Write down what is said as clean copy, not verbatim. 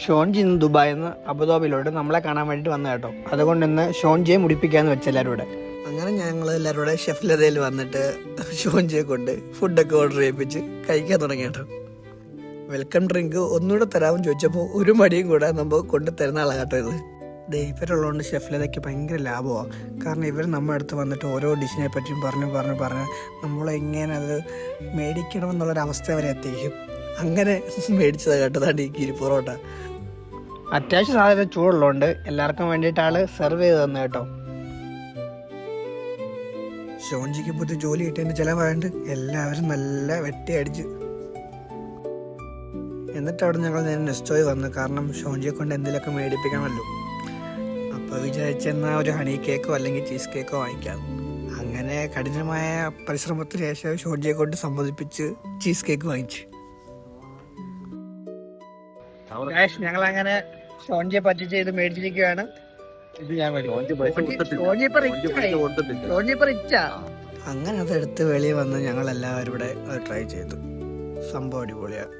ഷോൺജി ഇന്ന് ദുബായിൽ നിന്ന് അബുദാബിയിലോട്ട് നമ്മളെ കാണാൻ വേണ്ടിട്ട് വന്ന കേട്ടോ. അതുകൊണ്ട് ഇന്ന് ഷോൺജിയെ മുടിപ്പിക്കാന്ന് വെച്ച എല്ലാവരും കൂടെ. അങ്ങനെ ഞങ്ങൾ എല്ലാവരും കൂടെ ഷെഫ് ലതയിൽ വന്നിട്ട് ഷോൺജിയെ കൊണ്ട് ഫുഡൊക്കെ ഓർഡർ ചെയ്യിപ്പിച്ച് കഴിക്കാൻ തുടങ്ങി കേട്ടോ. വെൽക്കം ഡ്രിങ്ക് ഒന്നുകൂടെ തരാമെന്ന് ചോദിച്ചപ്പോൾ ഒരു മടിയും കൂടെ നമ്മൾ കൊണ്ട് തരുന്ന ആളാണ് കേട്ടോ ഇത്. ഇവരുള്ളതുകൊണ്ട് ഷെഫ് ലതയ്ക്ക് ഭയങ്കര ലാഭമാണ്. കാരണം ഇവർ നമ്മുടെ അടുത്ത് വന്നിട്ട് ഓരോ ഡിഷിനെ പറ്റിയും പറഞ്ഞ് നമ്മളെങ്ങനെ അത് മേടിക്കണമെന്നുള്ളൊരവസ്ഥ വരെ എത്തിക്കും. അങ്ങനെ മേടിച്ചതാണ് കേട്ടതാണ് ഈ ഗിരി പൊറോട്ട. അത്യാവശ്യം സാധനം ചൂടുള്ളതുകൊണ്ട് എല്ലാവർക്കും വേണ്ടിയിട്ട് ആള് സെർവ് ചെയ്ത് തന്നെ കേട്ടോ. ഷോൺജിക്ക് പുതിയ ജോലി കിട്ടിയതിൻ്റെ ചിലവായതുകൊണ്ട് എല്ലാവരും നല്ല വെട്ടി അടിച്ച്. എന്നിട്ട് അവിടെ ഞങ്ങൾ നേരെ നെസ്റ്റോയിൽ വന്നു. കാരണം ഷോൺജിയെ കൊണ്ട് എന്തെങ്കിലുമൊക്കെ മേടിപ്പിക്കണമല്ലോ. അപ്പോൾ വിചാരിച്ചെന്നാൽ ഒരു ഹണി കേക്കോ അല്ലെങ്കിൽ ചീസ് കേക്കോ വാങ്ങിക്കാം. അങ്ങനെ കഠിനമായ പരിശ്രമത്തിന് ശേഷം ഷോൺജിയെ കൊണ്ട് സമ്മതിപ്പിച്ച് ചീസ് കേക്ക് വാങ്ങിച്ചു. ഞങ്ങൾ അങ്ങനെ ഷോൺജിയെ പറ്റിച്ച് ഇത് മേടിച്ചിരിക്കുകയാണ്. അങ്ങനെ അതെടുത്ത് വെളിയിൽ വന്ന് ഞങ്ങൾ എല്ലാവരും ഇവിടെ അത് ട്രൈ ചെയ്തു. സംഭവം അടിപൊളിയാണ്.